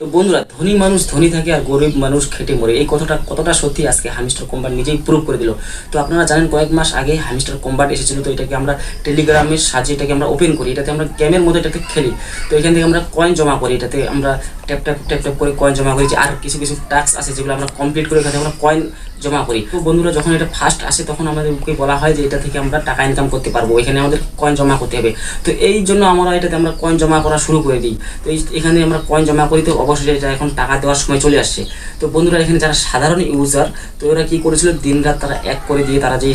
তো বন্ধুরা, ধনী মানুষ ধনী থাকে আর গরিব মানুষ খেটে মরে, এই কথাটা কতটা সত্যি আজকে হামিস্টার কম্বাট নিজেই প্রুভ করে দিল। তো আপনারা জানেন কয়েক মাস আগে হামিস্টার কম্বাট এসেছিল। তো এটাকে আমরা টেলিগ্রামের সাহায্যে এটাকে আমরা ওপেন করি, এটাতে আমরা গেমের মধ্যে এটাকে খেলি। তো এখান থেকে আমরা কয়েন জমা করি, এটাতে আমরা ট্যাপ ট্যাপ ট্যাপ ট্যাপ করে কয়েন জমা করেছি। আর কিছু কিছু টাস্ক আছে যেগুলো আমরা কমপ্লিট করে এখানে আমরা কয়েন জমা করি। তো বন্ধুরা, যখন এটা ফার্স্ট আসে তখন আমাদেরকে বলা হয় যে এটা থেকে আমরা টাকা ইনকাম করতে পারবো, এখানে আমাদের কয়েন জমা করতে হবে। তো এই জন্য আমরা এটাতে আমরা কয়েন জমা করা শুরু করে দিই। তো এখানে আমরা কয়েন জমা করি, তো অবশ্যই এটা এখন টাকা দেওয়ার সময় চলে আসছে। তো বন্ধুরা, এখানে যারা সাধারণ ইউজার, তো ওরা কী করেছিল, দিন রাত তারা এক করে দিয়ে তারা যে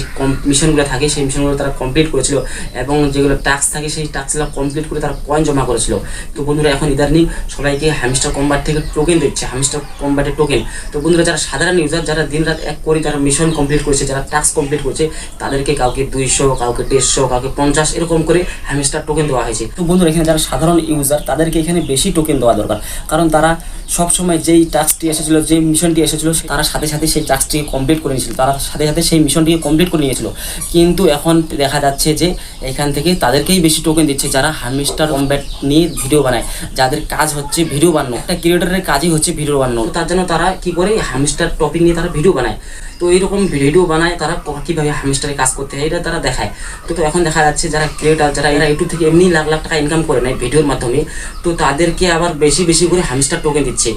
মিশনগুলো থাকে সেই মিশনগুলো তারা কমপ্লিট করেছিল, এবং যেগুলো টাস্ক থাকে সেই টাস্কগুলো কমপ্লিট করে তারা কয়েন জমা করেছিল। তো বন্ধুরা, এখন ইদানিং সবাইকে হামিস্টার কম্বাট থেকে টোকেন দিচ্ছে, হামিস্টার কম্বাটের টোকেন। তো বন্ধুরা, যারা সাধারণ ইউজার, যারা দিন রাত এক করে যারা মিশন কমপ্লিট করেছে, যারা টাস্ক কমপ্লিট করেছে, তাদেরকে কাউকে 200, কাউকে 150, কাউকে 50 এরকম করে হামিস্টার টোকেন দেওয়া হয়েছে। তো বন্ধুরা, এখানে যারা সাধারণ ইউজার তাদেরকে এখানে বেশি টোকেন দেওয়া দরকার, কারণ তারা সবসময় যেই টাস্কটি এসেছিল, যে মিশনটি এসেছিল, তারা সাথে সাথে সেই টাস্কটিকে কমপ্লিট করে নিয়েছিল, তারা সাথে সাথে সেই মিশনটিকে কমপ্লিট করে নিয়েছিল। কিন্তু এখন দেখা যাচ্ছে যে এখান থেকে তাদেরকেই বেশি টোকেন দিচ্ছে যারা হামিস্টার কম্ব্যাট নিয়ে ভিডিও বানায়, যাদের কাজ হচ্ছে ভিডিও বানানো। একটা ক্রিয়েটরের কাজই হচ্ছে ভিডিও বানানো। তার জন্য তারা কি করে হামিস্টার টপিক নিয়ে তারা ভিডিও বানায়। তো এইরকম ভিডিও বানায় তারা কীভাবে হামিস্টারে কাজ করতে হয় এটা তারা দেখায়। তো এখন দেখা যাচ্ছে যারা ক্রিয়েটার, যারা এরা ইউটিউব থেকে এমনি লাখ লাখ টাকা ইনকাম করে নেয় ভিডিওর মাধ্যমে, তো তাদেরকে আবার বেশি বেশি করে হামিস্টার টোকেন দিচ্ছে।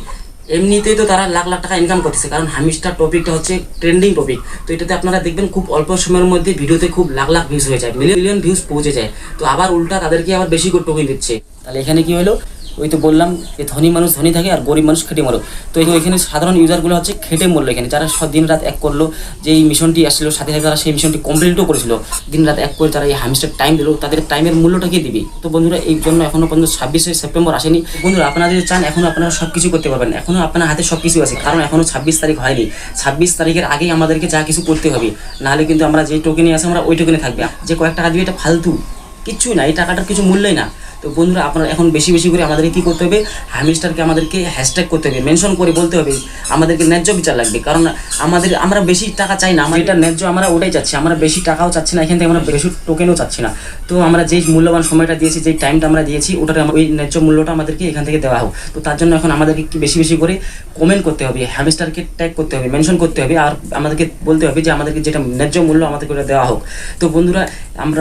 এমনিতেই তো তারা লাখ লাখ টাকা ইনকাম করতেছে, কারণ হামিস্টার টপিকটা হচ্ছে ট্রেন্ডিং টপিক। তো এটাতে আপনারা দেখবেন খুব অল্প সময়ের মধ্যে ভিডিওতে খুব লাখ লাখ ভিউজ হয়ে যায়, মিলিয়ন ভিউজ পৌঁছে যায়। তো আবার উল্টা তাদেরকে আবার বেশি করে টোকেন দিচ্ছে। তাহলে এখানে কি হলো, ওই তো বললাম যে ধনী মানুষ ধনী থাকে আর গরিব মানুষ খেটে মরো। তো এখানে সাধারণ ইউজারগুলো হচ্ছে খেটে মরলো, এখানে যারা দিন রাত এক করলো, যে এই মিশনটি আসছিল সাথে সাথে তারা সেই মিশনটি কমপ্লিটও করেছিল, দিন রাত এক করে তারা এই হামিস্টার টাইম দিল, তাদের টাইমের মূল্যটা কি দিবে। তো বন্ধুরা, এই জন্য এখনও পর্যন্ত 26শে সেপ্টেম্বর আসেনি। বন্ধুরা, আপনারা যদি চান এখনও আপনারা সব কিছু করতে পারবেন, এখনও আপনার হাতে সব কিছু আছে, কারণ এখনও 26 তারিখ হয়নি। 26 তারিখের আগেই আমাদেরকে যা কিছু করতে হবে, নাহলে কিন্তু আমরা যে টোকেনে আছে আমরা ওই টোকেনে থাকবে। যে কয়েক টাকা দিবে এটা ফালতু, কিচ্ছুই না, এই টাকাটার কিছু মূল্যই না। তো বন্ধুরা, আপনারা এখন বেশি বেশি করে আমাদেরকে কী করতে হবে, হামিস্টারকে আমাদেরকে হ্যাশট্যাগ করতে হবে, মেনশন করে বলতে হবে, আমাদেরকে ন্যায্য বিচার লাগবে। কারণ আমরা বেশি টাকা চাই না, এটা ন্যায্য আমরা ওটাই চাচ্ছি, আমরা বেশি টাকাও চাচ্ছি না, এখান থেকে আমরা বেশি টোকেনও চাচ্ছি না। তো আমরা যেই মূল্যবান সময়টা দিয়েছি, যেই টাইমটা আমরা দিয়েছি, ওটার ওই ন্যায্য মূল্যটা আমাদেরকে এখান থেকে দেওয়া হোক। তো তার জন্য এখন আমাদেরকে বেশি বেশি করে কমেন্ট করতে হবে, হামিস্টারকে ট্যাগ করতে হবে, মেনশন করতে হবে, আর আমাদেরকে বলতে হবে যে আমাদেরকে যেটা ন্যায্য মূল্য আমাদেরকে ওটা দেওয়া হোক। তো বন্ধুরা,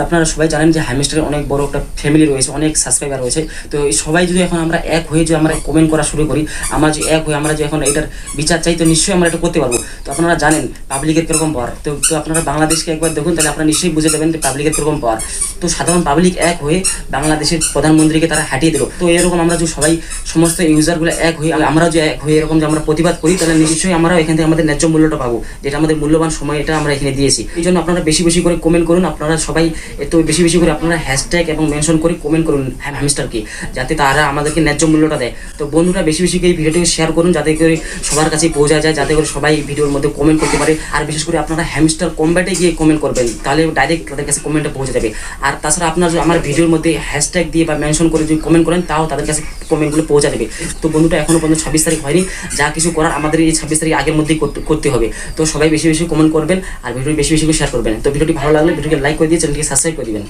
আপনারা সবাই জানেন যে হামিস্টারের অনেক বড় একটা ফ্যামিলি রয়েছে, অনেক সাবস্ক্রাইবার রয়েছে। তো এই সবাই যদি এখন আমরা এক হয়ে যে আমরা কমেন্ট করা শুরু করি, আমরা যে এক হয়ে আমরা যে এখন এটার বিচার চাই, তো নিশ্চয়ই আমরা এটা করতে পারবো। তো আপনারা জানেন পাবলিকের কীরকম পাওয়ার। তো আপনারা বাংলাদেশকে একবার দেখুন, তাহলে আপনারা নিশ্চয়ই বুঝে যাবেন যে পাবলিকের কীরকম পাওয়ার। তো সাধারণ পাবলিক এক হয়ে বাংলাদেশের প্রধানমন্ত্রীকে তারা হাঁটিয়ে দিল। তো এরকম আমরা যে সবাই সমস্ত ইউজারগুলো এক হয়ে, আমরাও যে এক হয়ে এরকম যে আমরা প্রতিবাদ করি, তাহলে নিশ্চয়ই আমরাও এখান থেকে আমাদের ন্যায্য মূল্যটা পাবো, যেটা আমাদের মূল্যবান সময় এটা আমরা এখানে দিয়েছি। এই জন্য আপনারা বেশি বেশি করে কমেন্ট করুন, আপনারা সবাই এত বেশি বেশি করে আপনারা হ্যাশট্যাগ এবং মেনশন করে কমেন্ট করুন হামিস্টারকে, যাতে তারা আমাদেরকে ন্যায্য মূল্যটা দেয়। তো বন্ধুরা, বেশি বেশি করে এই ভিডিওটিকে শেয়ার করুন, যাতে করে সবার কাছে পৌঁছা যায়, যাতে করে সবাই ভিডিওর মধ্যে কমেন্ট করতে পারে। আর বিশেষ করে আপনারা হামিস্টার কম্ব্যাটে গিয়ে কমেন্ট করবেন, তাহলে ডাইরেক্ট তাদের কাছে কমেন্টটা পৌঁছে যাবে। আর তাছাড়া আপনারা যদি আমার ভিডিওর মধ্যে হ্যাশট্যাগ দিয়ে বা মেনশন করে যদি কমেন্ট করেন, তাও তাদের কাছে কমেন্টগুলো পৌঁছা দেবে। তো বন্ধুরা, এখনও পর্যন্ত 26 তারিখ হয়নি, যা কিছু করার আমাদের এই 26 তারিখ আগের মধ্যেই করতে হবে। তো সবাই বেশি বেশি কমেন্ট করবেন আর ভিডিও বেশি বেশি করে শেয়ার করবেন। তো ভিডিওটি ভালো লাগলে ভিডিওকে লাইক করে দিয়ে চ্যানেলটিকে সাবস্ক্রাইব করে দিবেন।